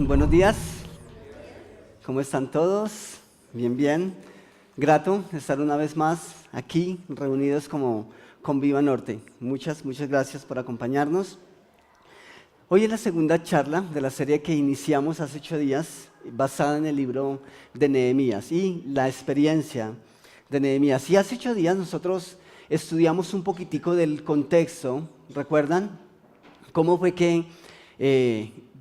Buenos días, ¿cómo están todos? Bien, bien. Grato estar una vez más aquí reunidos como con Viva Norte. Muchas gracias por acompañarnos. Hoy es la segunda charla de la serie que iniciamos hace 8 días, basada en el libro de Nehemías y la experiencia de Nehemías. Y hace 8 días nosotros estudiamos un poquitico del contexto, ¿recuerdan? ¿Cómo fue que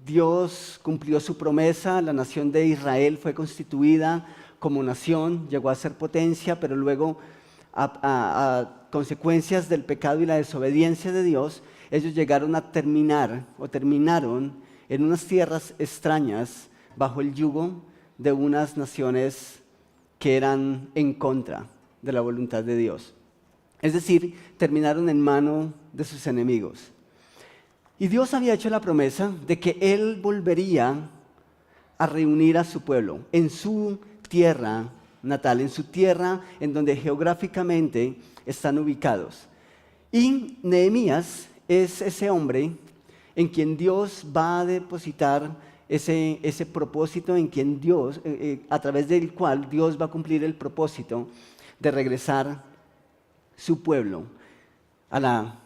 Dios cumplió su promesa? La nación de Israel fue constituida como nación, llegó a ser potencia, pero luego a consecuencias del pecado y la desobediencia de Dios, ellos llegaron a terminaron en unas tierras extrañas bajo el yugo de unas naciones que eran en contra de la voluntad de Dios. Es decir, terminaron en mano de sus enemigos. Y Dios había hecho la promesa de que Él volvería a reunir a su pueblo en su tierra natal, en su tierra en donde geográficamente están ubicados. Y Nehemías es ese hombre en quien Dios va a depositar ese propósito, en quien Dios, a través del cual Dios va a cumplir el propósito de regresar su pueblo a la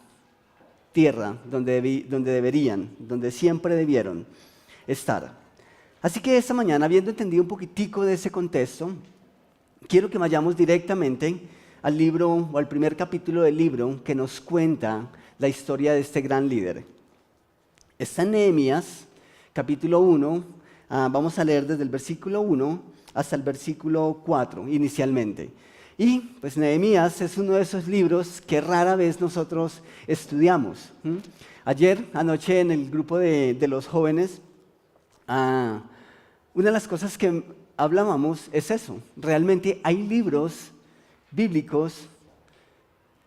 tierra donde siempre debieron estar. Así que esta mañana, habiendo entendido un poquitico de ese contexto, quiero que vayamos directamente al libro o al primer capítulo del libro que nos cuenta la historia de este gran líder. Está en Nehemías, capítulo 1, vamos a leer desde el versículo 1 hasta el versículo 4 inicialmente. Y pues Nehemías es uno de esos libros que rara vez nosotros estudiamos. Anoche en el grupo de los jóvenes, una de las cosas que hablábamos es eso. Realmente hay libros bíblicos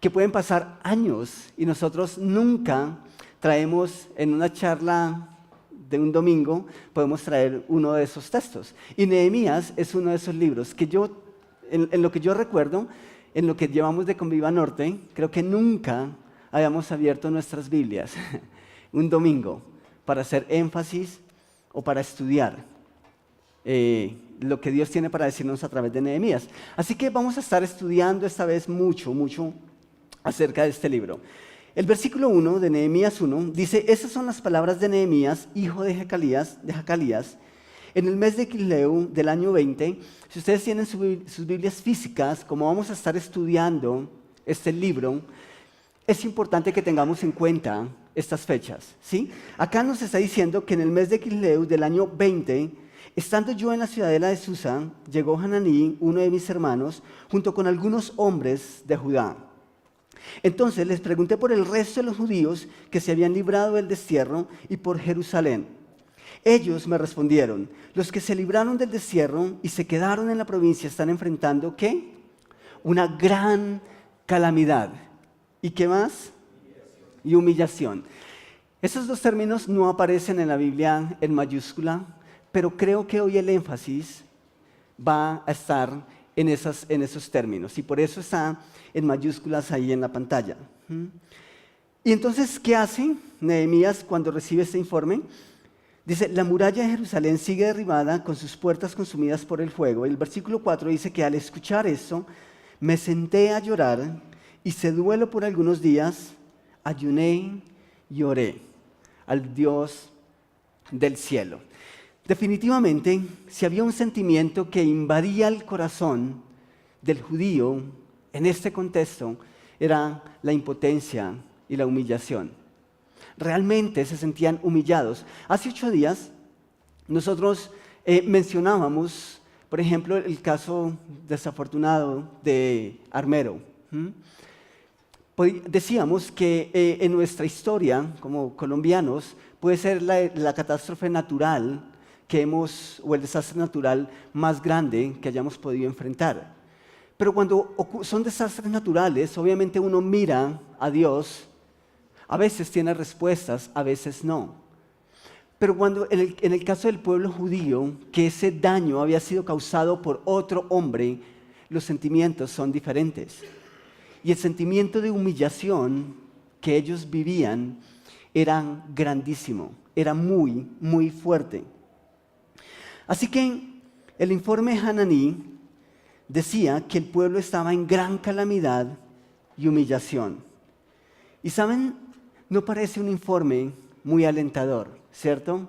que pueden pasar años y nosotros nunca traemos en una charla de un domingo, podemos traer uno de esos textos. Y Nehemías es uno de esos libros que en lo que yo recuerdo, en lo que llevamos de Conviva Norte, creo que nunca habíamos abierto nuestras Biblias un domingo para hacer énfasis o para estudiar lo que Dios tiene para decirnos a través de Nehemías. Así que vamos a estar estudiando esta vez mucho acerca de este libro. El versículo 1 de Nehemías 1 dice: esas son las palabras de Nehemías, hijo de Jacalías, en el mes de Quisleu del año 20. Si ustedes tienen sus Biblias físicas, como vamos a estar estudiando este libro, es importante que tengamos en cuenta estas fechas, ¿sí? Acá nos está diciendo que en el mes de Quisleu del año 20, estando yo en la ciudadela de Susa, llegó Hananí, uno de mis hermanos, junto con algunos hombres de Judá. Entonces les pregunté por el resto de los judíos que se habían librado del destierro y por Jerusalén. Ellos me respondieron: los que se libraron del destierro y se quedaron en la provincia están enfrentando, ¿qué? Una gran calamidad. ¿Y qué más? Y humillación. Esos dos términos no aparecen en la Biblia en mayúscula, pero creo que hoy el énfasis va a estar en esos términos, y por eso está en mayúsculas ahí en la pantalla. Y entonces, ¿qué hace Nehemías cuando recibe este informe? Dice: la muralla de Jerusalén sigue derribada, con sus puertas consumidas por el fuego. El versículo 4 dice que al escuchar eso, me senté a llorar, hice duelo por algunos días, ayuné y oré al Dios del cielo. Definitivamente, si había un sentimiento que invadía el corazón del judío en este contexto, era la impotencia y la humillación. Realmente se sentían humillados. Hace 8 días nosotros mencionábamos, por ejemplo, el caso desafortunado de Armero. Decíamos que en nuestra historia como colombianos puede ser la catástrofe natural o el desastre natural más grande que hayamos podido enfrentar. Pero cuando son desastres naturales, obviamente uno mira a Dios, a veces tiene respuestas, a veces no. Pero cuando en el caso del pueblo judío, que ese daño había sido causado por otro hombre, los sentimientos son diferentes. Y el sentimiento de humillación que ellos vivían era grandísimo, era muy fuerte. Así que el informe Hananí decía que el pueblo estaba en gran calamidad y humillación. Y saben, no parece un informe muy alentador, ¿cierto?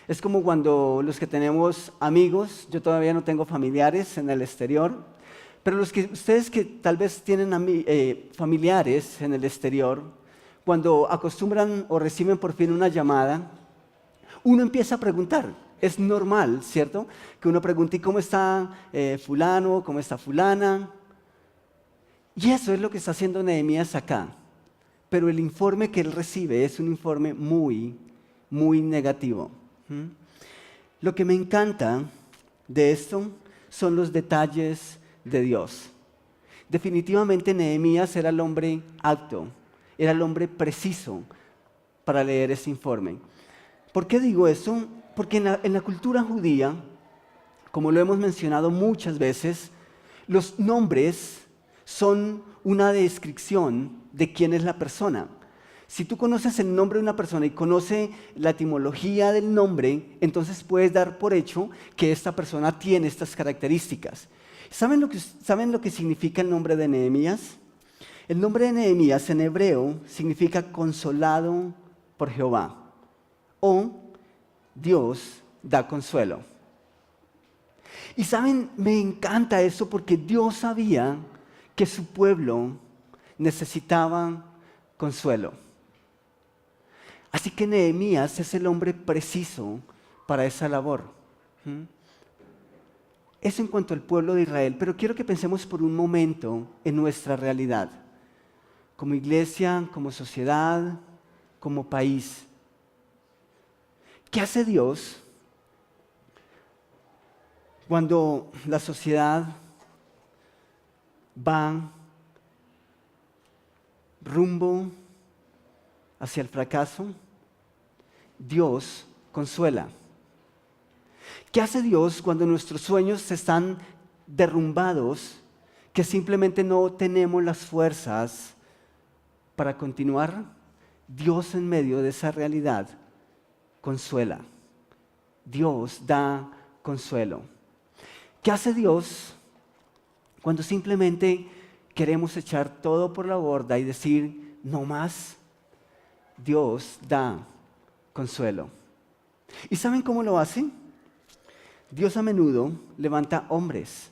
Es como cuando los que tenemos amigos, yo todavía no tengo familiares en el exterior, pero ustedes que tal vez tienen familiares en el exterior, cuando acostumbran o reciben por fin una llamada, uno empieza a preguntar. Es normal, ¿cierto? Que uno pregunte, ¿cómo está fulano? ¿Cómo está fulana? Y eso es lo que está haciendo Nehemías acá. Pero el informe que él recibe es un informe muy, muy negativo. Lo que me encanta de esto son los detalles de Dios. Definitivamente Nehemías era el hombre apto, era el hombre preciso para leer ese informe. ¿Por qué digo eso? Porque en la cultura judía, como lo hemos mencionado muchas veces, los nombres son una descripción de quién es la persona. Si tú conoces el nombre de una persona y conoces la etimología del nombre, entonces puedes dar por hecho que esta persona tiene estas características. ¿Saben lo que significa el nombre de Nehemías? El nombre de Nehemías en hebreo significa consolado por Jehová o Dios da consuelo. Y saben, me encanta eso porque Dios sabía que su pueblo necesitaba consuelo. Así que Nehemías es el hombre preciso para esa labor. Eso en cuanto al pueblo de Israel, pero quiero que pensemos por un momento en nuestra realidad, como iglesia, como sociedad, como país. ¿Qué hace Dios cuando la sociedad va rumbo hacia el fracaso? Dios consuela. ¿Qué hace Dios cuando nuestros sueños están derrumbados, que simplemente no tenemos las fuerzas para continuar? Dios en medio de esa realidad consuela. Dios da consuelo. ¿Qué hace Dios cuando simplemente queremos echar todo por la borda y decir no más? Dios da consuelo. ¿Y saben cómo lo hace? Dios a menudo levanta hombres.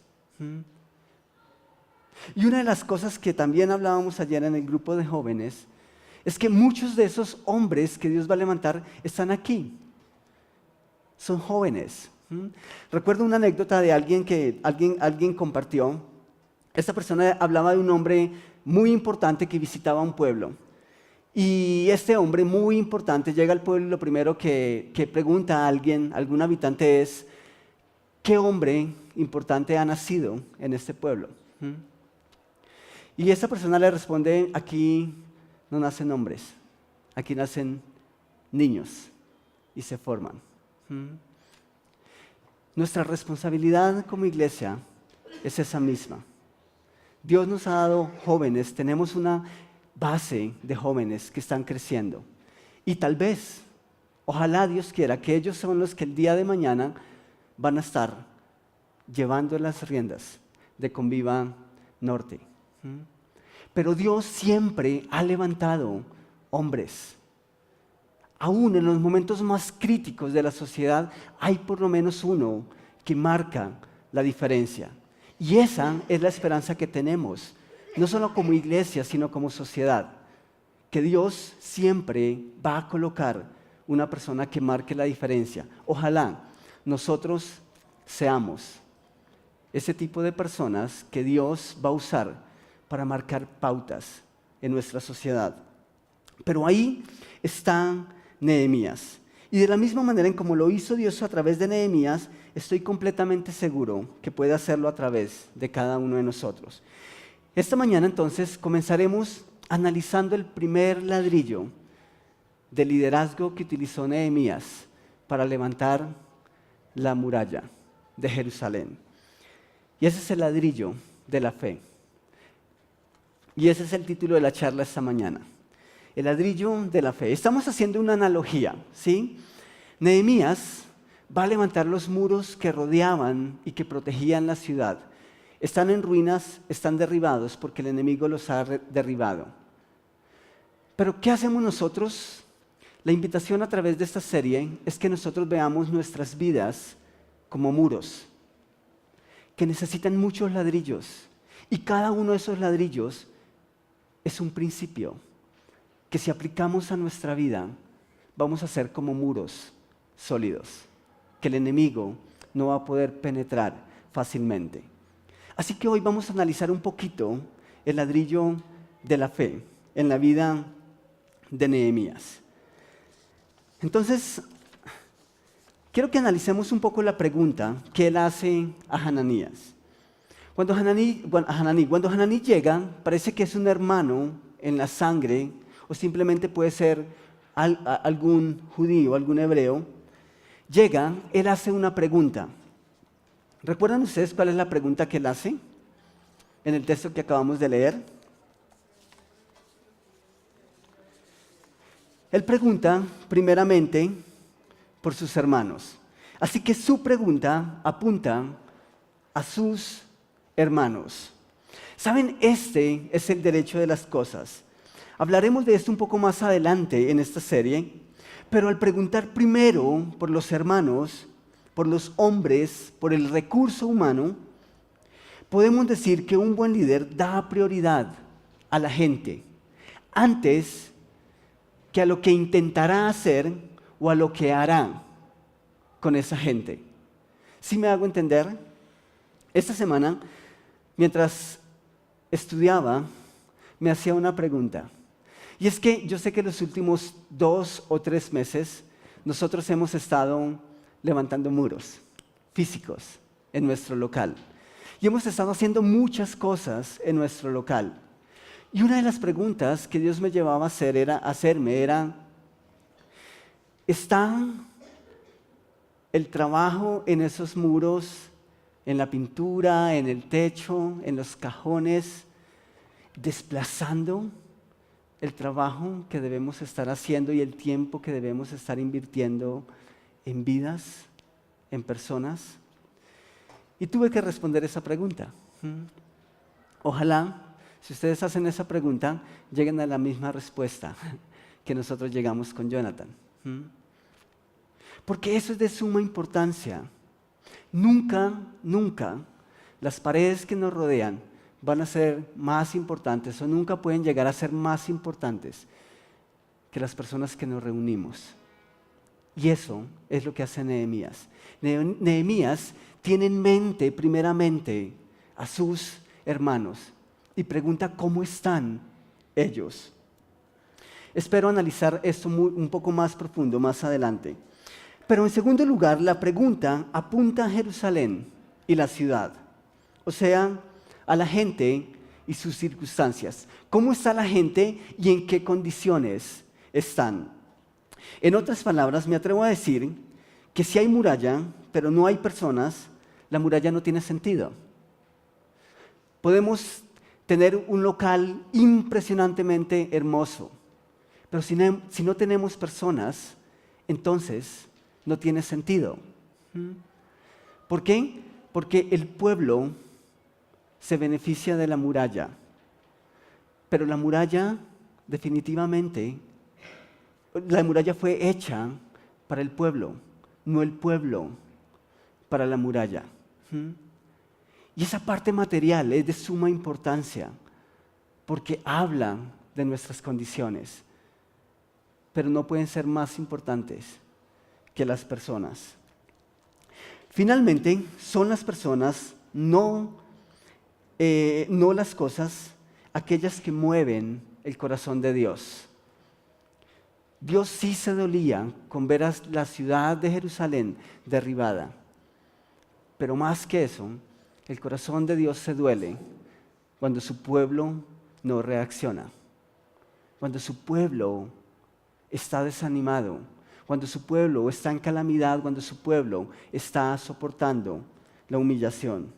Y una de las cosas que también hablábamos ayer en el grupo de jóvenes es que muchos de esos hombres que Dios va a levantar están aquí. Son jóvenes. Recuerdo una anécdota de alguien que alguien compartió. Esta persona hablaba de un hombre muy importante que visitaba un pueblo. Y este hombre muy importante llega al pueblo y lo primero que pregunta a algún habitante es: ¿qué hombre importante ha nacido en este pueblo? Y esta persona le responde: aquí no nacen hombres, aquí nacen niños y se forman. Nuestra responsabilidad como iglesia es esa misma. Dios nos ha dado jóvenes, tenemos una base de jóvenes que están creciendo. Y tal vez, ojalá Dios quiera, que ellos son los que el día de mañana van a estar llevando las riendas de Conviva Norte. Pero Dios siempre ha levantado hombres. Aún en los momentos más críticos de la sociedad hay por lo menos uno que marca la diferencia. Y esa es la esperanza que tenemos, no solo como iglesia, sino como sociedad. Que Dios siempre va a colocar una persona que marque la diferencia. Ojalá nosotros seamos ese tipo de personas que Dios va a usar para marcar pautas en nuestra sociedad. Pero ahí está Nehemías. Y de la misma manera en como lo hizo Dios a través de Nehemías, estoy completamente seguro que puede hacerlo a través de cada uno de nosotros. Esta mañana entonces comenzaremos analizando el primer ladrillo de liderazgo que utilizó Nehemías para levantar la muralla de Jerusalén. Y ese es el ladrillo de la fe. Y ese es el título de la charla esta mañana. El ladrillo de la fe. Estamos haciendo una analogía, ¿sí? Nehemías va a levantar los muros que rodeaban y que protegían la ciudad. Están en ruinas, están derribados porque el enemigo los ha derribado. Pero ¿qué hacemos nosotros? La invitación a través de esta serie es que nosotros veamos nuestras vidas como muros, que necesitan muchos ladrillos. Y cada uno de esos ladrillos es un principio que si aplicamos a nuestra vida, vamos a ser como muros sólidos, que el enemigo no va a poder penetrar fácilmente. Así que hoy vamos a analizar un poquito el ladrillo de la fe en la vida de Nehemías. Entonces, quiero que analicemos un poco la pregunta que él hace a Hananías. Cuando Hananí llega, parece que es un hermano en la sangre, o simplemente puede ser algún judío, algún hebreo. Llega, él hace una pregunta. ¿Recuerdan ustedes cuál es la pregunta que él hace en el texto que acabamos de leer? Él pregunta primeramente por sus hermanos. Así que su pregunta apunta a sus hermanos. ¿Saben? Este es el derecho de las cosas. Hablaremos de esto un poco más adelante en esta serie, pero al preguntar primero por los hermanos, por los hombres, por el recurso humano, podemos decir que un buen líder da prioridad a la gente antes que a lo que intentará hacer o a lo que hará con esa gente. ¿Sí me hago entender? Esta semana, mientras estudiaba, me hacía una pregunta. Y es que yo sé que los últimos 2 o 3 meses nosotros hemos estado levantando muros físicos en nuestro local. Y hemos estado haciendo muchas cosas en nuestro local. Y una de las preguntas que Dios me llevaba a hacerme era, ¿está el trabajo en esos muros, en la pintura, en el techo, en los cajones, desplazando el trabajo que debemos estar haciendo y el tiempo que debemos estar invirtiendo en vidas, en personas? Y tuve que responder esa pregunta. Ojalá, si ustedes hacen esa pregunta, lleguen a la misma respuesta que nosotros llegamos con Jonathan. Porque eso es de suma importancia. Nunca las paredes que nos rodean van a ser más importantes o nunca pueden llegar a ser más importantes que las personas que nos reunimos. Y eso es lo que hace Nehemías. Nehemías tiene en mente primeramente a sus hermanos y pregunta cómo están ellos. Espero analizar esto un poco más profundo más adelante. Pero en segundo lugar, la pregunta apunta a Jerusalén y la ciudad, o sea, a la gente y sus circunstancias. ¿Cómo está la gente y en qué condiciones están? En otras palabras, me atrevo a decir que si hay muralla, pero no hay personas, la muralla no tiene sentido. Podemos tener un local impresionantemente hermoso, pero si no tenemos personas, entonces no tiene sentido. ¿Por qué? Porque el pueblo se beneficia de la muralla, pero la muralla definitivamente, la muralla fue hecha para el pueblo, no el pueblo para la muralla. Y esa parte material es de suma importancia porque habla de nuestras condiciones, pero no pueden ser más importantes que las personas. Finalmente, son las personas, no las cosas, aquellas que mueven el corazón de Dios. Dios sí se dolía con ver a la ciudad de Jerusalén derribada, pero más que eso, el corazón de Dios se duele cuando su pueblo no reacciona, cuando su pueblo está desanimado, cuando su pueblo está en calamidad, cuando su pueblo está soportando la humillación.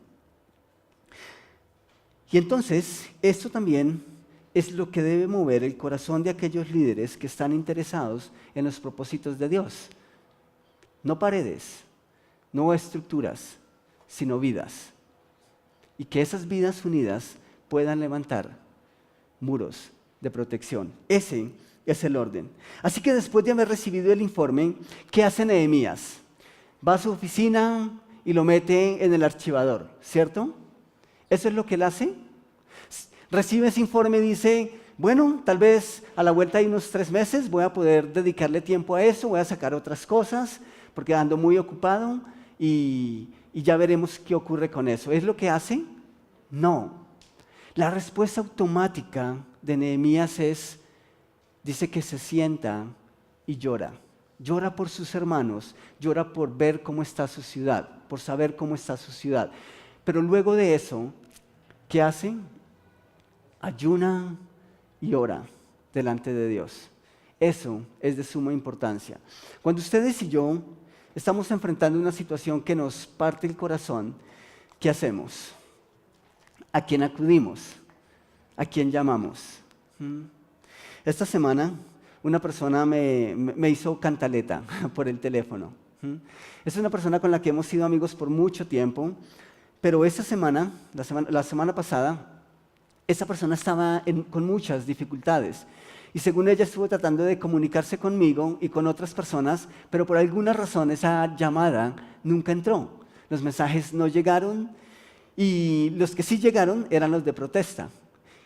Y entonces, esto también es lo que debe mover el corazón de aquellos líderes que están interesados en los propósitos de Dios. No paredes, no estructuras, sino vidas. Y que esas vidas unidas puedan levantar muros de protección. Ese es el orden. Así que después de haber recibido el informe, ¿qué hace Nehemías? Va a su oficina y lo mete en el archivador, ¿cierto? Eso es lo que él hace. Recibe ese informe y dice, bueno, tal vez a la vuelta de unos 3 meses voy a poder dedicarle tiempo a eso, voy a sacar otras cosas, porque ando muy ocupado y ya veremos qué ocurre con eso. ¿Es lo que hace? No. La respuesta automática de Nehemías dice que se sienta y llora. Llora por sus hermanos, llora por ver cómo está su ciudad, por saber cómo está su ciudad. Pero luego de eso, ¿qué hace? Ayuna y ora delante de Dios. Eso es de suma importancia. Cuando ustedes y yo estamos enfrentando una situación que nos parte el corazón, ¿qué hacemos? ¿A quién acudimos? ¿A quién llamamos? Esta semana una persona me hizo cantaleta por el teléfono. Es una persona con la que hemos sido amigos por mucho tiempo, pero esta semana, la semana pasada, esa persona estaba con muchas dificultades. Y según ella estuvo tratando de comunicarse conmigo y con otras personas, pero por alguna razón esa llamada nunca entró. Los mensajes no llegaron y los que sí llegaron eran los de protesta.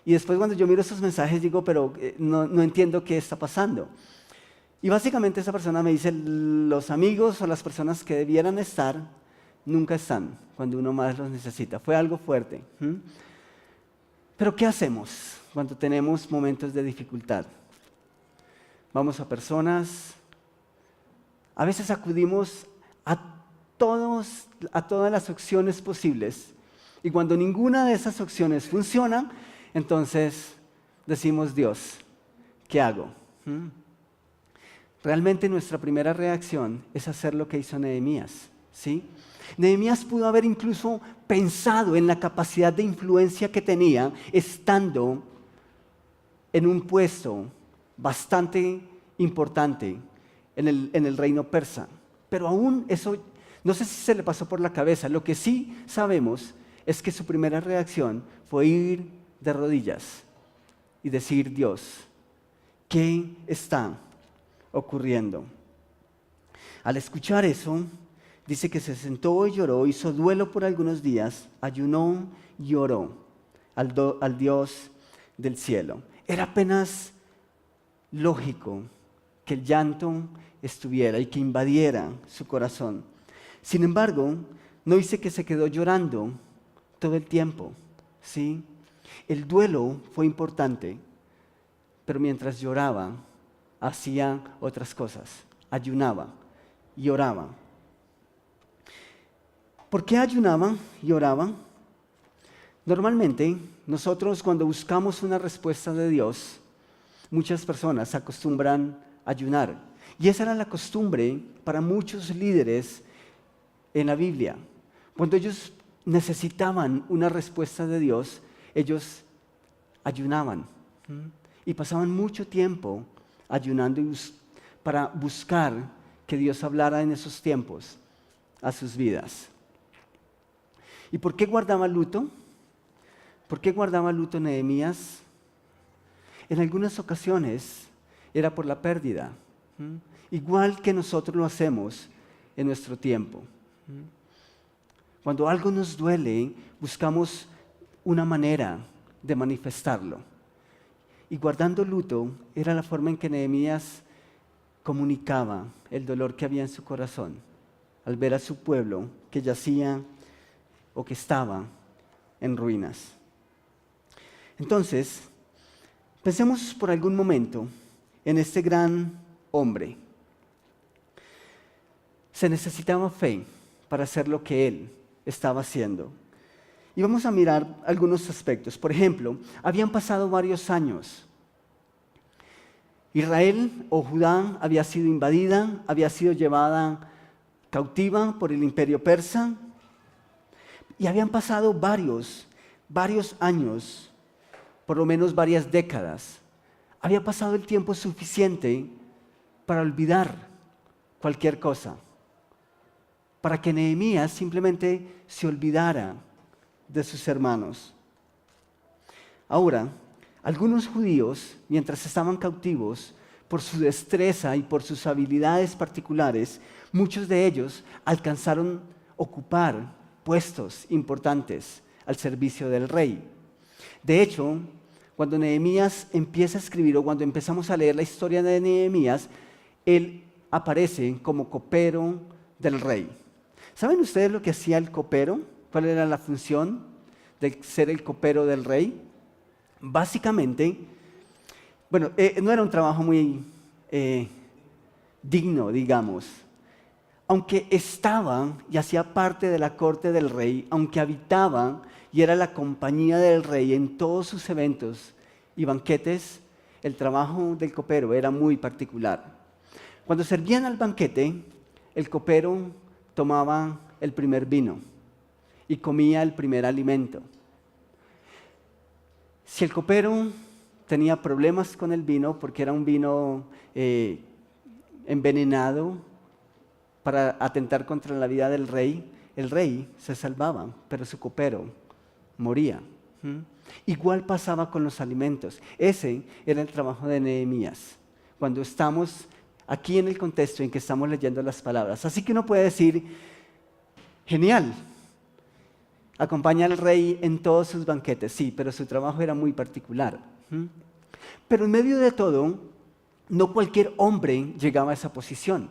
Y después cuando yo miro esos mensajes digo, pero no entiendo qué está pasando. Y básicamente esa persona me dice, los amigos o las personas que debieran estar, nunca están cuando uno más los necesita. Fue algo fuerte. Pero ¿qué hacemos cuando tenemos momentos de dificultad? Vamos a personas, a veces acudimos a todas las opciones posibles. Y cuando ninguna de esas opciones funciona, entonces decimos, Dios, ¿qué hago? Realmente nuestra primera reacción es hacer lo que hizo Nehemías, ¿sí? Nehemías pudo haber incluso pensado en la capacidad de influencia que tenía estando en un puesto bastante importante en el reino persa. Pero aún eso, no sé si se le pasó por la cabeza. Lo que sí sabemos es que su primera reacción fue ir de rodillas y decir, Dios, ¿qué está ocurriendo? Al escuchar eso, dice que se sentó y lloró, hizo duelo por algunos días, ayunó y oró al Dios del cielo. Era apenas lógico que el llanto estuviera y que invadiera su corazón. Sin embargo, no dice que se quedó llorando todo el tiempo, ¿sí? El duelo fue importante, pero mientras lloraba, hacía otras cosas, ayunaba y oraba. ¿Por qué ayunaba y oraba? Normalmente, nosotros cuando buscamos una respuesta de Dios, muchas personas acostumbran a ayunar. Y esa era la costumbre para muchos líderes en la Biblia. Cuando ellos necesitaban una respuesta de Dios, ellos ayunaban. Y pasaban mucho tiempo ayunando para buscar que Dios hablara en esos tiempos a sus vidas. ¿Y por qué guardaba luto? ¿Por qué guardaba luto Nehemías? En algunas ocasiones era por la pérdida, igual que nosotros lo hacemos en nuestro tiempo. Cuando algo nos duele, buscamos una manera de manifestarlo. Y guardando luto era la forma en que Nehemías comunicaba el dolor que había en su corazón al ver a su pueblo que yacía o que estaba en ruinas. Entonces, pensemos por algún momento en este gran hombre. Se necesitaba fe para hacer lo que él estaba haciendo. Y vamos a mirar algunos aspectos. Por ejemplo, habían pasado varios años. Israel o Judá había sido invadida, había sido llevada cautiva por el imperio persa. Y habían pasado varios años, por lo menos varias décadas. Había pasado el tiempo suficiente para olvidar cualquier cosa, para que Nehemías simplemente se olvidara de sus hermanos. Ahora, algunos judíos, mientras estaban cautivos, por su destreza y por sus habilidades particulares, muchos de ellos alcanzaron ocupar puestos importantes al servicio del rey. De hecho, cuando Nehemías empieza a escribir, o cuando empezamos a leer la historia de Nehemías, él aparece como copero del rey. ¿Saben ustedes lo que hacía el copero? ¿Cuál era la función de ser el copero del rey? Básicamente, bueno, no era un trabajo muy digno, digamos. Aunque estaba y hacía parte de la corte del rey, aunque habitaba y era la compañía del rey en todos sus eventos y banquetes, el trabajo del copero era muy particular. Cuando servían al banquete, el copero tomaba el primer vino y comía el primer alimento. Si el copero tenía problemas con el vino, porque era un vino envenenado para atentar contra la vida del rey, el rey se salvaba, pero su copero moría. Igual pasaba con los alimentos. Ese era el trabajo de Nehemías, cuando estamos aquí en el contexto en que estamos leyendo las palabras. Así que uno puede decir, genial, acompaña al rey en todos sus banquetes, sí, pero su trabajo era muy particular. Pero en medio de todo, no cualquier hombre llegaba a esa posición.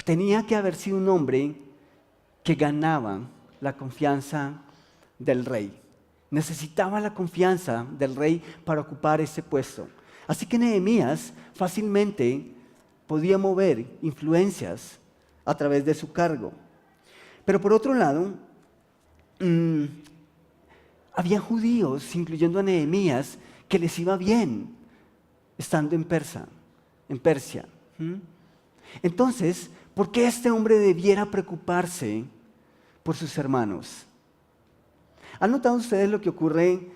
Tenía que haber sido un hombre que ganaba la confianza del rey. Necesitaba la confianza del rey para ocupar ese puesto. Así que Nehemías fácilmente podía mover influencias a través de su cargo. Pero por otro lado, había judíos, incluyendo a Nehemías, que les iba bien estando en Persia. Entonces, ¿por qué este hombre debiera preocuparse por sus hermanos? ¿Han notado ustedes lo que ocurre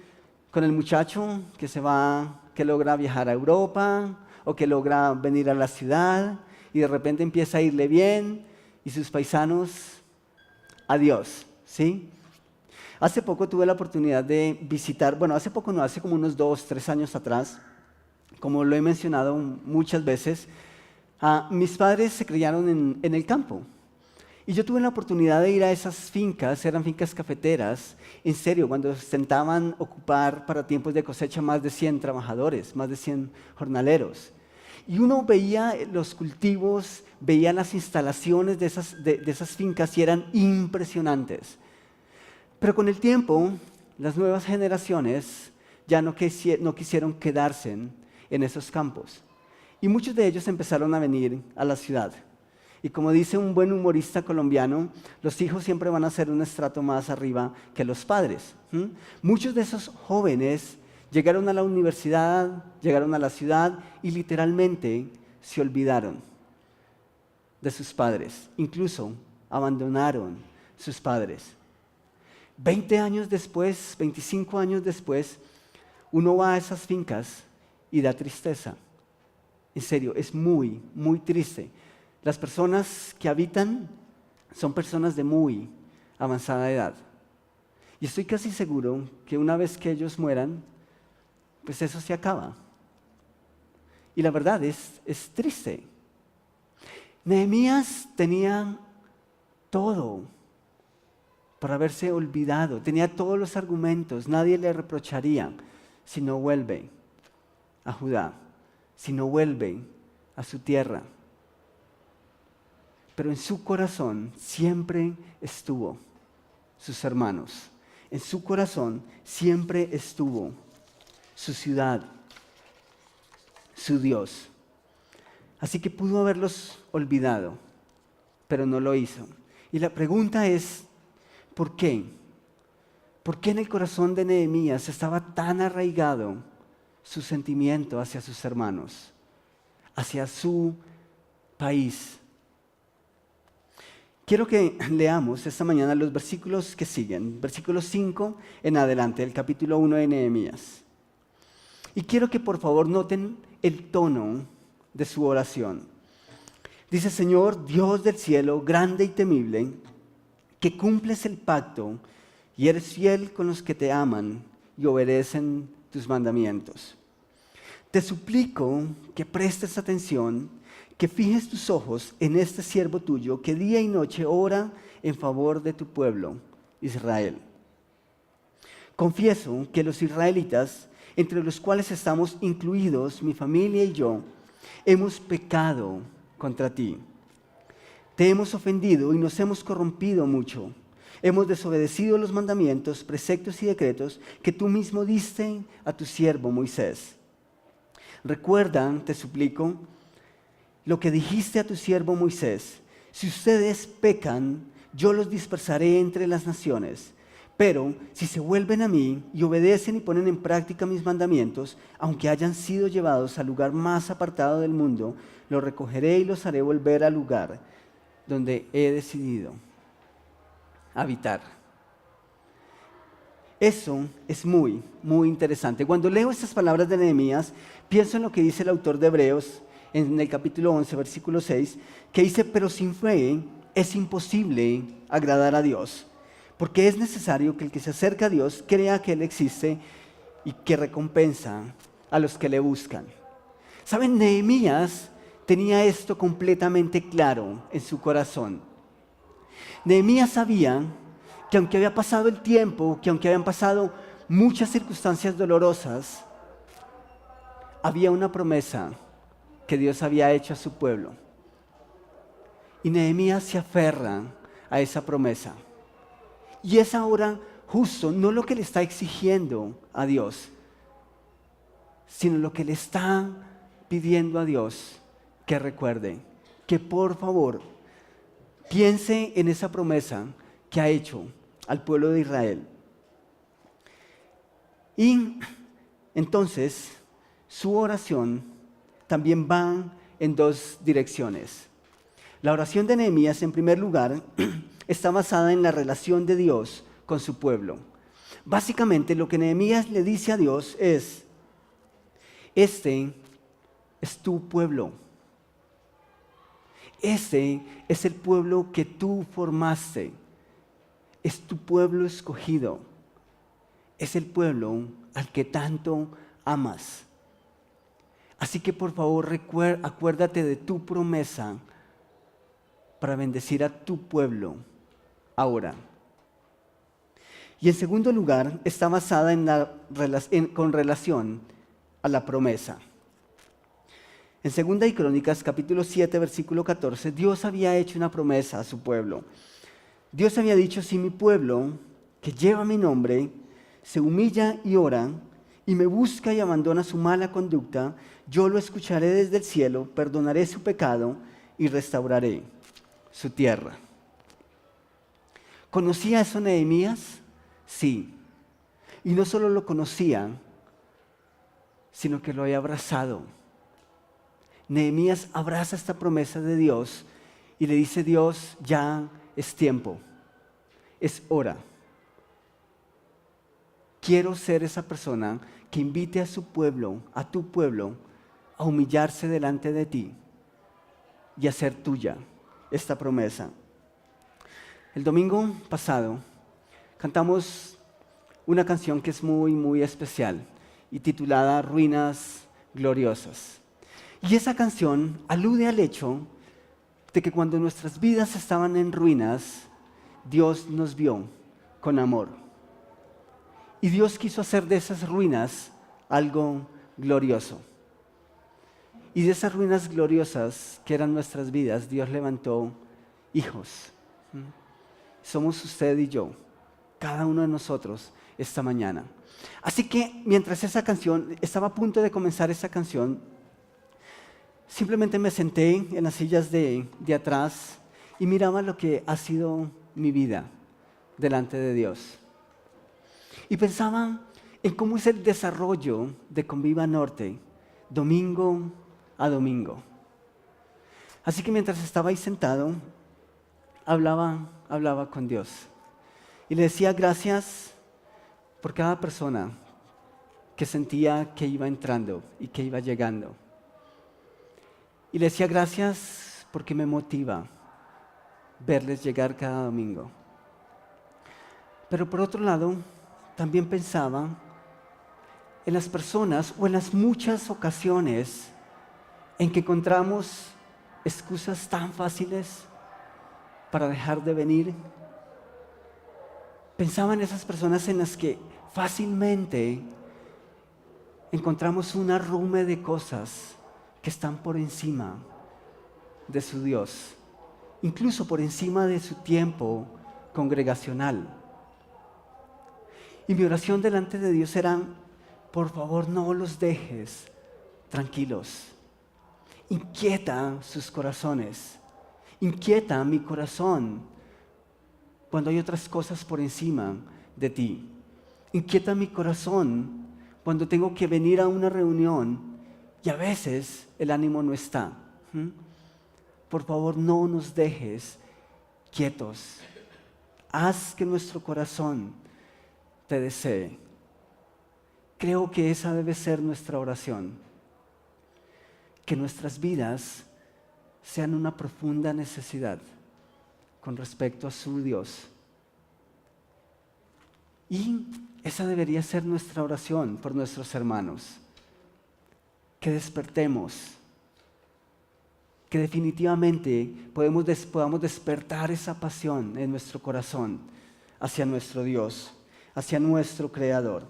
con el muchacho que logra viajar a Europa o que logra venir a la ciudad y de repente empieza a irle bien y sus paisanos, adiós, ¿sí? Hace poco tuve la oportunidad de visitar, bueno, hace poco no, hace como unos 2, 3 años atrás, como lo he mencionado muchas veces, mis padres se criaron en el campo. Y yo tuve la oportunidad de ir a esas fincas, eran fincas cafeteras, en serio, cuando intentaban ocupar para tiempos de cosecha más de 100 trabajadores, más de 100 jornaleros. Y uno veía los cultivos, veía las instalaciones de esas fincas y eran impresionantes. Pero con el tiempo, las nuevas generaciones ya no quisieron quedarse en esos campos. Y muchos de ellos empezaron a venir a la ciudad. Y como dice un buen humorista colombiano, los hijos siempre van a ser un estrato más arriba que los padres. Muchos de esos jóvenes llegaron a la universidad, llegaron a la ciudad y literalmente se olvidaron de sus padres. Incluso abandonaron sus padres. 20 años después, 25 años después, uno va a esas fincas y da tristeza. En serio, es muy, muy triste. Las personas que habitan son personas de muy avanzada edad. Y estoy casi seguro que una vez que ellos mueran, pues eso se acaba. Y la verdad es triste. Nehemías tenía todo para haberse olvidado. Tenía todos los argumentos. Nadie le reprocharía si no vuelve a Judá, si no vuelve a su tierra. Pero en su corazón siempre estuvo sus hermanos. En su corazón siempre estuvo su ciudad, su Dios. Así que pudo haberlos olvidado, pero no lo hizo. Y la pregunta es, ¿por qué? ¿Por qué en el corazón de Nehemías estaba tan arraigado su sentimiento hacia sus hermanos, hacia su país? Quiero que leamos esta mañana los versículos que siguen, versículos 5 en adelante, del capítulo 1 de Nehemías. Y quiero que por favor noten el tono de su oración. Dice: Señor, Dios del cielo, grande y temible, que cumples el pacto y eres fiel con los que te aman y obedecen tus mandamientos. Te suplico que prestes atención, que fijes tus ojos en este siervo tuyo que día y noche ora en favor de tu pueblo, Israel. Confieso que los israelitas, entre los cuales estamos incluidos mi familia y yo, hemos pecado contra ti. Te hemos ofendido y nos hemos corrompido mucho. Hemos desobedecido los mandamientos, preceptos y decretos que tú mismo diste a tu siervo Moisés. Recuerda, te suplico, lo que dijiste a tu siervo Moisés. Si ustedes pecan, yo los dispersaré entre las naciones. Pero si se vuelven a mí y obedecen y ponen en práctica mis mandamientos, aunque hayan sido llevados al lugar más apartado del mundo, los recogeré y los haré volver al lugar donde he decidido habitar. Eso es muy, muy interesante. Cuando leo estas palabras de Nehemías, pienso en lo que dice el autor de Hebreos en el capítulo 11, versículo 6, que dice, pero sin fe es imposible agradar a Dios, porque es necesario que el que se acerca a Dios crea que Él existe y que recompensa a los que le buscan. ¿Saben? Nehemías tenía esto completamente claro en su corazón. Nehemías sabía que aunque había pasado el tiempo, que aunque habían pasado muchas circunstancias dolorosas, había una promesa que Dios había hecho a su pueblo. Y Nehemías se aferra a esa promesa. Y es ahora justo, no lo que le está exigiendo a Dios, sino lo que le está pidiendo a Dios que recuerde, que por favor piense en esa promesa que ha hecho al pueblo de Israel. Y entonces su oración también va en dos direcciones. La oración de Nehemías, en primer lugar, está basada en la relación de Dios con su pueblo. Básicamente lo que Nehemías le dice a Dios es, este es tu pueblo. Este es el pueblo que tú formaste. Es tu pueblo escogido. Es el pueblo al que tanto amas. Así que por favor acuérdate de tu promesa para bendecir a tu pueblo ahora. Y en segundo lugar, está basada con relación a la promesa. En Segunda de Crónicas, capítulo 7, versículo 14, Dios había hecho una promesa a su pueblo. Dios había dicho, si mi pueblo, que lleva mi nombre, se humilla y ora, y me busca y abandona su mala conducta, yo lo escucharé desde el cielo, perdonaré su pecado y restauraré su tierra. ¿Conocía eso Nehemías? Sí. Y no solo lo conocía, sino que lo había abrazado. Nehemías abraza esta promesa de Dios y le dice, Dios, ya es tiempo, es hora. Quiero ser esa persona que invite a su pueblo, a tu pueblo, a humillarse delante de ti y hacer tuya esta promesa. El domingo pasado cantamos una canción que es muy, muy especial y titulada Ruinas Gloriosas. Y esa canción alude al hecho de que cuando nuestras vidas estaban en ruinas, Dios nos vio con amor. Y Dios quiso hacer de esas ruinas algo glorioso. Y de esas ruinas gloriosas que eran nuestras vidas, Dios levantó hijos. Somos usted y yo, cada uno de nosotros esta mañana. Así que mientras estaba a punto de comenzar esa canción, simplemente me senté en las sillas de atrás y miraba lo que ha sido mi vida delante de Dios. Y pensaba en cómo es el desarrollo de Conviva Norte, domingo a domingo. Así que mientras estaba ahí sentado, hablaba con Dios. Y le decía gracias por cada persona que sentía que iba entrando y que iba llegando. Y le decía gracias porque me motiva verles llegar cada domingo. Pero por otro lado, también pensaba en las personas o en las muchas ocasiones en que encontramos excusas tan fáciles para dejar de venir. Pensaba en esas personas en las que fácilmente encontramos un arrume de cosas que están por encima de su Dios, incluso por encima de su tiempo congregacional. Y mi oración delante de Dios era: por favor, no los dejes tranquilos. Inquieta sus corazones, inquieta mi corazón cuando hay otras cosas por encima de ti. Inquieta mi corazón cuando tengo que venir a una reunión y a veces el ánimo no está. Por favor, no nos dejes quietos. Haz que nuestro corazón te desee. Creo que esa debe ser nuestra oración. Que nuestras vidas sean una profunda necesidad con respecto a su Dios. Y esa debería ser nuestra oración por nuestros hermanos. Que despertemos. Que definitivamente podamos despertar esa pasión en nuestro corazón hacia nuestro Dios, hacia nuestro Creador.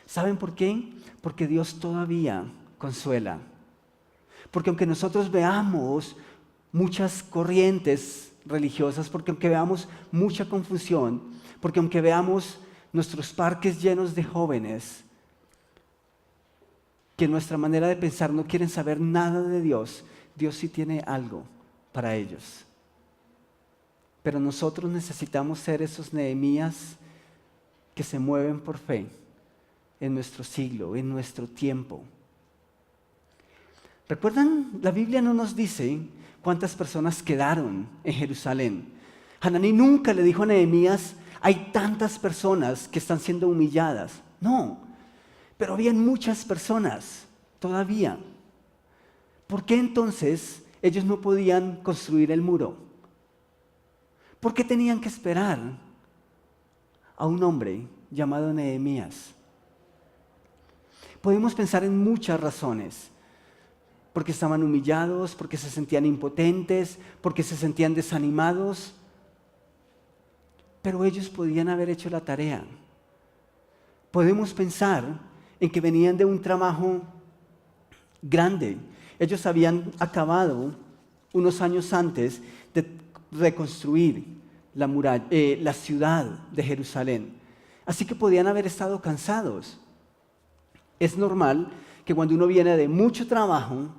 ¿Saben por qué? Porque Dios todavía consuela. Porque aunque nosotros veamos muchas corrientes religiosas, porque aunque veamos mucha confusión, porque aunque veamos nuestros parques llenos de jóvenes que en nuestra manera de pensar no quieren saber nada de Dios, Dios sí tiene algo para ellos. Pero nosotros necesitamos ser esos Nehemías que se mueven por fe en nuestro siglo, en nuestro tiempo. ¿Recuerdan? La Biblia no nos dice cuántas personas quedaron en Jerusalén. Hananí nunca le dijo a Nehemías: hay tantas personas que están siendo humilladas. No, pero habían muchas personas todavía. ¿Por qué entonces ellos no podían construir el muro? ¿Por qué tenían que esperar a un hombre llamado Nehemías? Podemos pensar en muchas razones. Porque estaban humillados, porque se sentían impotentes, porque se sentían desanimados. Pero ellos podían haber hecho la tarea. Podemos pensar en que venían de un trabajo grande. Ellos habían acabado unos años antes de reconstruir la ciudad de Jerusalén. Así que podían haber estado cansados. Es normal que cuando uno viene de mucho trabajo,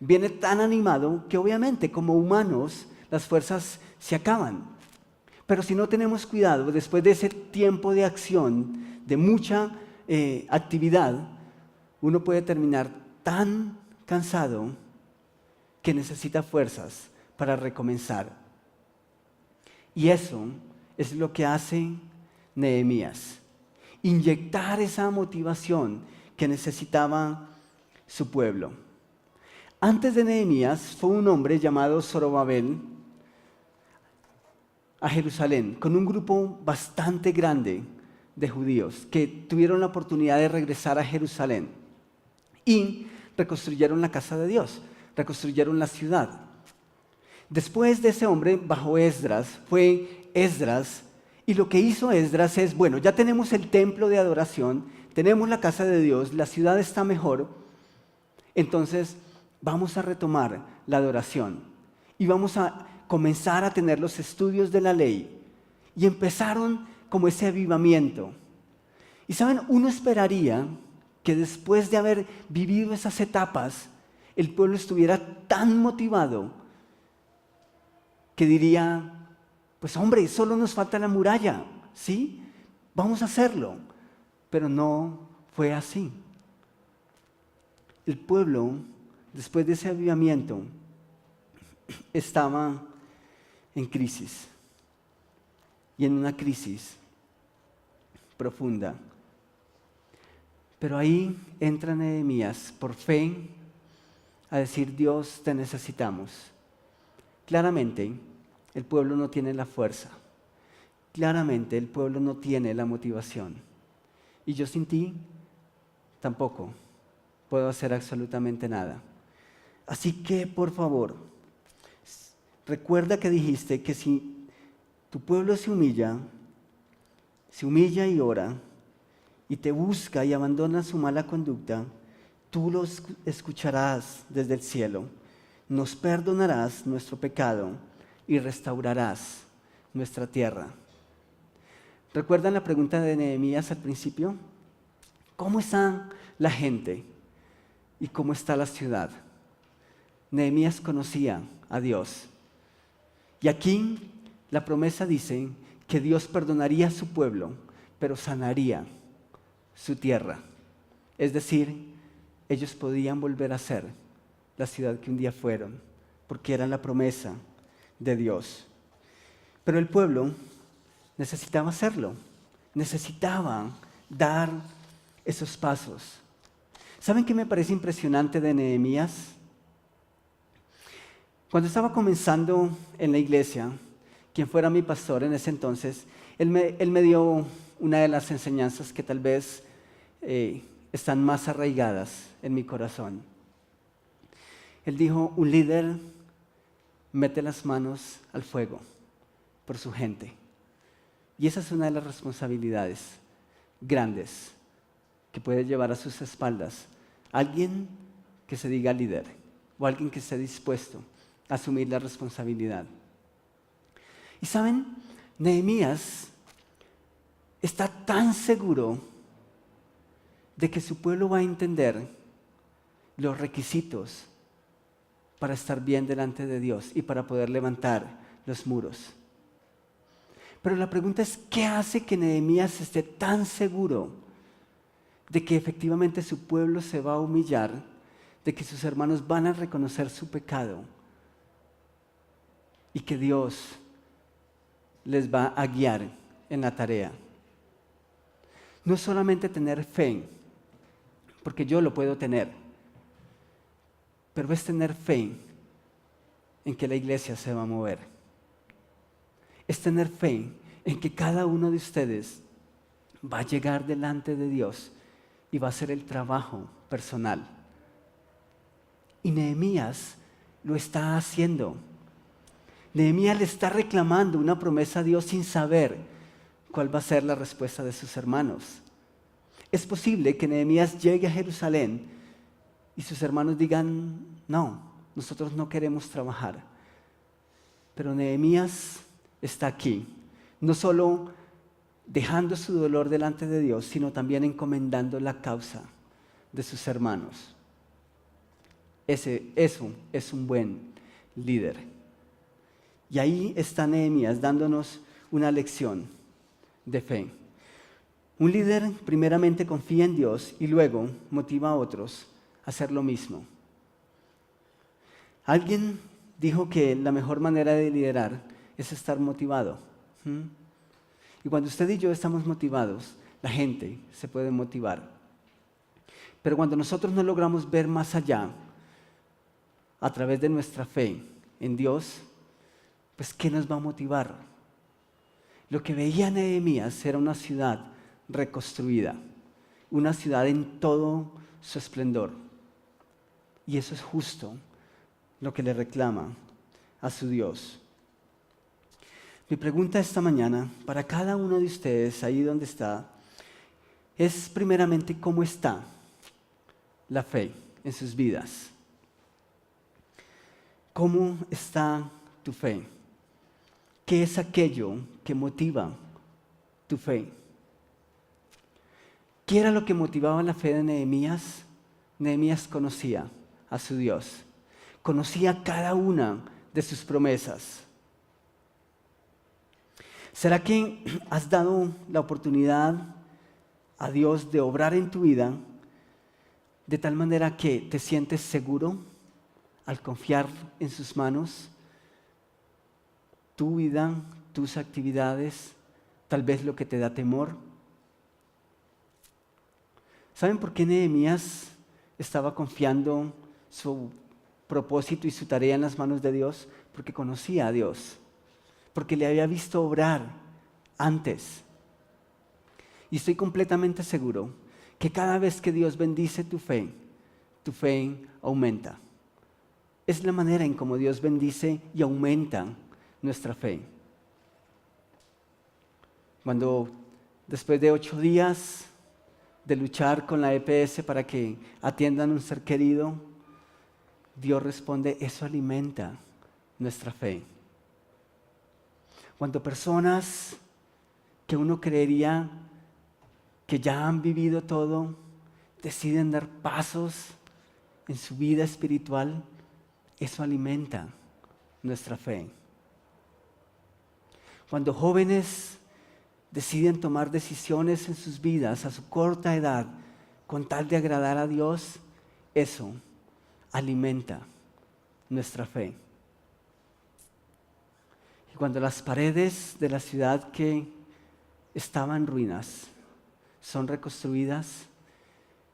viene tan animado que obviamente como humanos las fuerzas se acaban. Pero si no tenemos cuidado, después de ese tiempo de acción, de mucha actividad, uno puede terminar tan cansado que necesita fuerzas para recomenzar. Y eso es lo que hace Nehemías. Inyectar esa motivación que necesitaba su pueblo. Antes de Nehemías fue un hombre llamado Zorobabel a Jerusalén con un grupo bastante grande de judíos que tuvieron la oportunidad de regresar a Jerusalén y reconstruyeron la casa de Dios, reconstruyeron la ciudad. Después de ese hombre bajó Esdras, fue Esdras, y lo que hizo Esdras es: bueno, ya tenemos el templo de adoración, tenemos la casa de Dios, la ciudad está mejor, entonces vamos a retomar la adoración y vamos a comenzar a tener los estudios de la ley. Y empezaron como ese avivamiento. Y saben, uno esperaría que después de haber vivido esas etapas, el pueblo estuviera tan motivado que diría: pues hombre, solo nos falta la muralla, ¿sí? Vamos a hacerlo. Pero no fue así. El pueblo, después de ese avivamiento, estaba en crisis. Y en una crisis profunda. Pero ahí entra Nehemías por fe a decir: Dios, te necesitamos. Claramente, el pueblo no tiene la fuerza. claramente el pueblo no tiene la motivación. Y yo sin ti tampoco puedo hacer absolutamente nada. Así que, por favor, recuerda que dijiste que si tu pueblo se humilla y ora, y te busca y abandona su mala conducta, tú los escucharás desde el cielo, nos perdonarás nuestro pecado y restaurarás nuestra tierra. ¿Recuerdan la pregunta de Nehemías al principio? ¿Cómo está la gente y cómo está la ciudad? Nehemías conocía a Dios. Y aquí la promesa dice que Dios perdonaría a su pueblo, pero sanaría su tierra. Es decir, ellos podían volver a ser la ciudad que un día fueron, porque era la promesa de Dios. Pero el pueblo necesitaba hacerlo, necesitaba dar esos pasos. ¿Saben qué me parece impresionante de Nehemías? Cuando estaba comenzando en la iglesia, quien fuera mi pastor en ese entonces, él me dio una de las enseñanzas que tal vez están más arraigadas en mi corazón. Él dijo, un líder mete las manos al fuego por su gente. Y esa es una de las responsabilidades grandes que puede llevar a sus espaldas alguien que se diga líder o alguien que esté dispuesto a asumir la responsabilidad. Y saben, Nehemías está tan seguro de que su pueblo va a entender los requisitos para estar bien delante de Dios y para poder levantar los muros. Pero la pregunta es, ¿qué hace que Nehemías esté tan seguro de que efectivamente su pueblo se va a humillar, de que sus hermanos van a reconocer su pecado y que Dios les va a guiar en la tarea? No es solamente tener fe, porque yo lo puedo tener, pero es tener fe en que la iglesia se va a mover. Es tener fe en que cada uno de ustedes va a llegar delante de Dios y va a hacer el trabajo personal. Y Nehemías lo está haciendo. Nehemías le está reclamando una promesa a Dios sin saber cuál va a ser la respuesta de sus hermanos. Es posible que Nehemías llegue a Jerusalén y sus hermanos digan, no, nosotros no queremos trabajar. Pero Nehemías está aquí, no solo dejando su dolor delante de Dios, sino también encomendando la causa de sus hermanos. Eso es un buen líder. Y ahí está Nehemías dándonos una lección de fe. Un líder primeramente confía en Dios y luego motiva a otros a hacer lo mismo. Alguien dijo que la mejor manera de liderar es estar motivado. Y cuando usted y yo estamos motivados, la gente se puede motivar. Pero cuando nosotros no logramos ver más allá, a través de nuestra fe en Dios, pues ¿qué nos va a motivar? Lo que veía Nehemías era una ciudad reconstruida, una ciudad en todo su esplendor. Y eso es justo lo que le reclama a su Dios. Mi pregunta esta mañana para cada uno de ustedes, ahí donde está, es primeramente cómo está la fe en sus vidas. ¿Cómo está tu fe? ¿Qué es aquello que motiva tu fe? ¿Qué era lo que motivaba la fe de Nehemías? Nehemías conocía a su Dios, conocía cada una de sus promesas. ¿Será que has dado la oportunidad a Dios de obrar en tu vida de tal manera que te sientes seguro al confiar en sus manos? Tu vida, tus actividades, tal vez lo que te da temor. ¿Saben por qué Nehemías estaba confiando su propósito y su tarea en las manos de Dios? Porque conocía a Dios, porque le había visto obrar antes. Y estoy completamente seguro que cada vez que Dios bendice tu fe aumenta. Es la manera en cómo Dios bendice y aumenta nuestra fe. Cuando después de 8 días de luchar con la EPS para que atiendan a un ser querido, Dios responde, eso alimenta nuestra fe. Cuando personas que uno creería que ya han vivido todo, deciden dar pasos en su vida espiritual, eso alimenta nuestra fe. Cuando jóvenes deciden tomar decisiones en sus vidas a su corta edad con tal de agradar a Dios, eso alimenta nuestra fe. Y cuando las paredes de la ciudad que estaban en ruinas son reconstruidas,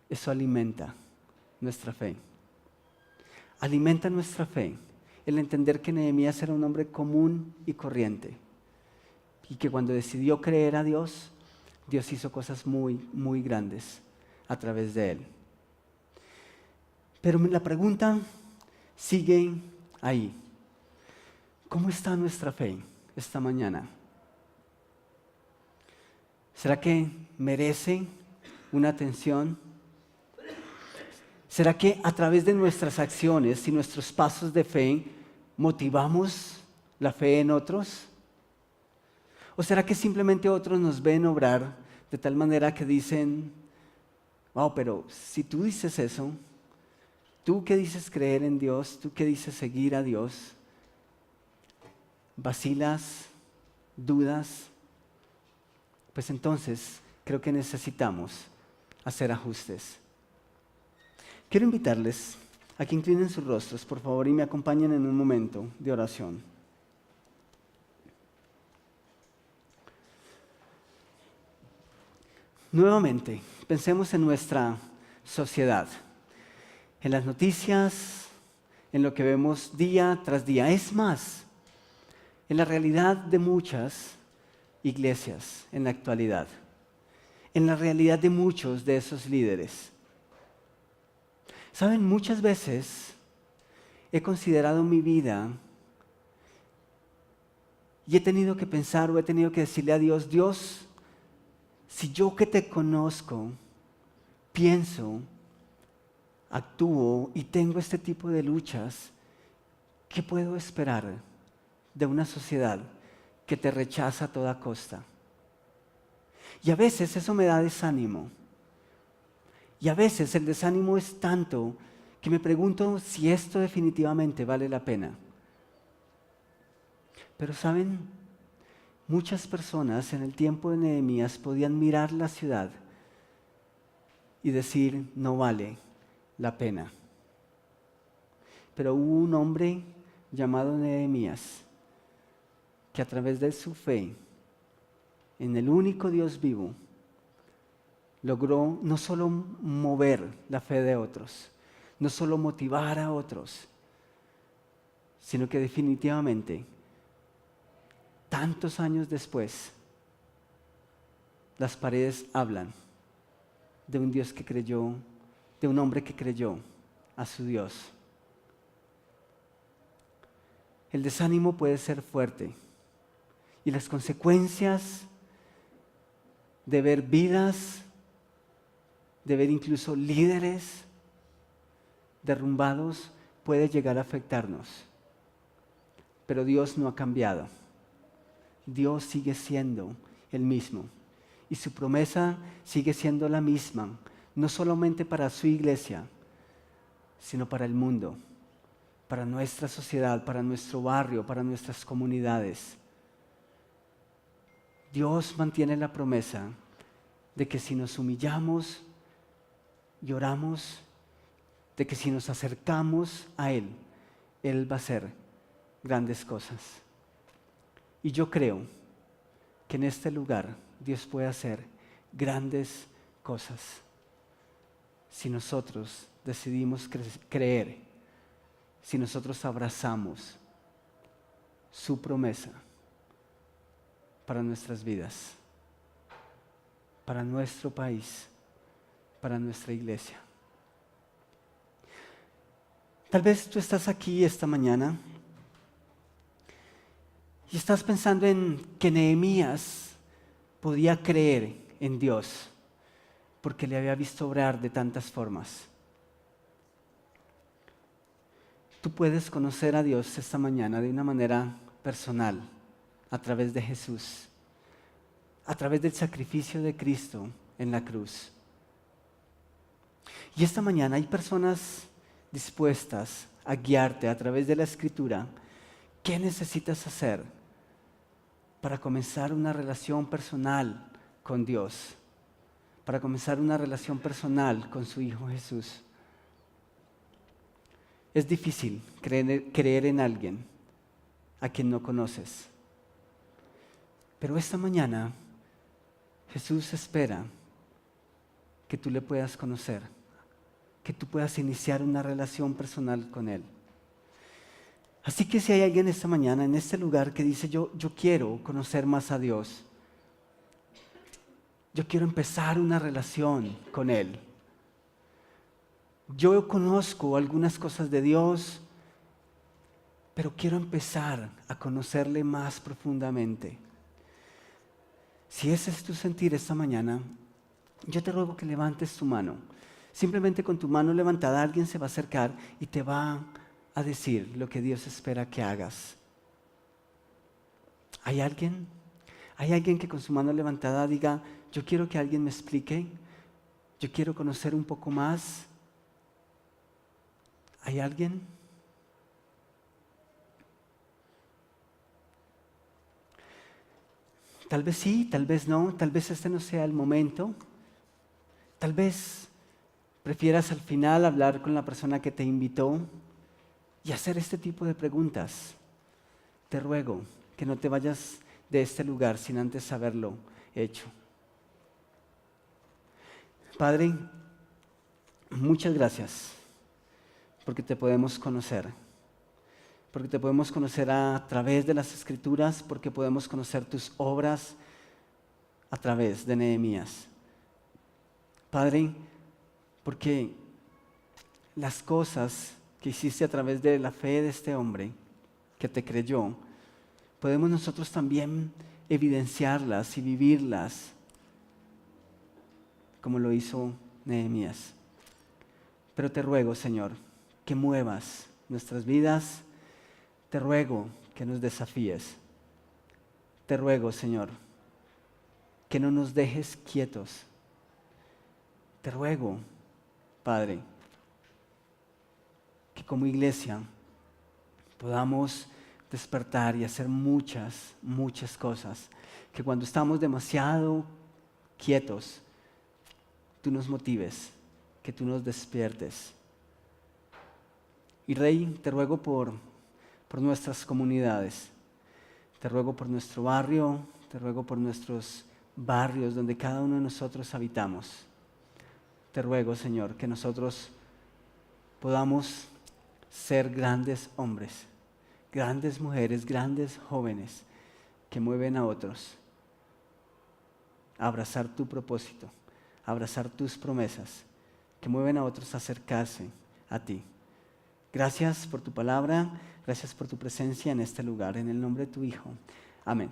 eso alimenta nuestra fe. Alimenta nuestra fe el entender que Nehemías era un hombre común y corriente y que cuando decidió creer a Dios, Dios hizo cosas muy, muy grandes a través de él. Pero la pregunta sigue ahí. ¿Cómo está nuestra fe esta mañana? ¿Será que merece una atención? ¿Será que a través de nuestras acciones y nuestros pasos de fe motivamos la fe en otros? ¿O será que simplemente otros nos ven obrar de tal manera que dicen, wow, pero si tú dices eso, tú que dices creer en Dios, tú que dices seguir a Dios, vacilas, dudas, pues entonces creo que necesitamos hacer ajustes. Quiero invitarles a que inclinen sus rostros, por favor, y me acompañen en un momento de oración. Nuevamente, pensemos en nuestra sociedad, en las noticias, en lo que vemos día tras día. Es más, en la realidad de muchas iglesias en la actualidad, en la realidad de muchos de esos líderes. Saben, muchas veces he considerado mi vida y he tenido que pensar o he tenido que decirle a Dios, Dios, si yo que te conozco, pienso, actúo y tengo este tipo de luchas, ¿qué puedo esperar de una sociedad que te rechaza a toda costa? Y a veces eso me da desánimo. Y a veces el desánimo es tanto que me pregunto si esto definitivamente vale la pena. Pero ¿saben? Muchas personas en el tiempo de Nehemías podían mirar la ciudad y decir, no vale la pena. Pero hubo un hombre llamado Nehemías que a través de su fe en el único Dios vivo logró no solo mover la fe de otros, no solo motivar a otros, sino que definitivamente, tantos años después, las paredes hablan de un Dios que creyó, de un hombre que creyó a su Dios. El desánimo puede ser fuerte y las consecuencias de ver vidas, de ver incluso líderes derrumbados, puede llegar a afectarnos. Pero Dios no ha cambiado. Dios sigue siendo el mismo. Y su promesa sigue siendo la misma, no solamente para su iglesia, sino para el mundo, para nuestra sociedad, para nuestro barrio, para nuestras comunidades. Dios mantiene la promesa de que si nos humillamos y oramos, de que si nos acercamos a Él, Él va a hacer grandes cosas. Y yo creo que en este lugar Dios puede hacer grandes cosas si nosotros decidimos creer, si nosotros abrazamos su promesa, para nuestras vidas, para nuestro país, para nuestra iglesia. Tal vez tú estás aquí esta mañana y estás pensando en que Nehemías podía creer en Dios porque le había visto obrar de tantas formas. Tú puedes conocer a Dios esta mañana de una manera personal, a través de Jesús, a través del sacrificio de Cristo en la cruz. Y esta mañana hay personas dispuestas a guiarte a través de la Escritura. ¿Qué necesitas hacer para comenzar una relación personal con Dios? Para comenzar una relación personal con su Hijo Jesús. Es difícil creer en alguien a quien no conoces. Pero esta mañana Jesús espera que tú le puedas conocer, que tú puedas iniciar una relación personal con Él. Así que si hay alguien esta mañana en este lugar que dice, yo quiero conocer más a Dios, yo quiero empezar una relación con Él. Yo conozco algunas cosas de Dios, pero quiero empezar a conocerle más profundamente. Si ese es tu sentir esta mañana, yo te ruego que levantes tu mano. Simplemente con tu mano levantada alguien se va a acercar y te va a decir lo que Dios espera que hagas. ¿Hay alguien? ¿Hay alguien que con su mano levantada diga, yo quiero que alguien me explique? Yo quiero conocer un poco más. ¿Hay alguien? Tal vez sí, tal vez no, tal vez este no sea el momento. Tal vez prefieras al final hablar con la persona que te invitó y hacer este tipo de preguntas. Te ruego que no te vayas de este lugar sin antes haberlo hecho. Padre, muchas gracias porque te podemos conocer. Porque te podemos conocer a través de las Escrituras, porque podemos conocer tus obras a través de Nehemías. Padre, porque las cosas que hiciste a través de la fe de este hombre que te creyó, podemos nosotros también evidenciarlas y vivirlas como lo hizo Nehemías. Pero te ruego, Señor, que muevas nuestras vidas. Te ruego que nos desafíes. Te ruego, Señor, que no nos dejes quietos. Te ruego, Padre, que como iglesia podamos despertar y hacer muchas, muchas cosas. Que cuando estamos demasiado quietos, tú nos motives, que tú nos despiertes. Y Rey, te ruego por nuestras comunidades. Te ruego por nuestro barrio, te ruego por nuestros barrios donde cada uno de nosotros habitamos. Te ruego, Señor, que nosotros podamos ser grandes hombres, grandes mujeres, grandes jóvenes que mueven a otros a abrazar tu propósito, a abrazar tus promesas, que mueven a otros a acercarse a ti. Gracias por tu palabra, gracias por tu presencia en este lugar, en el nombre de tu Hijo. Amén.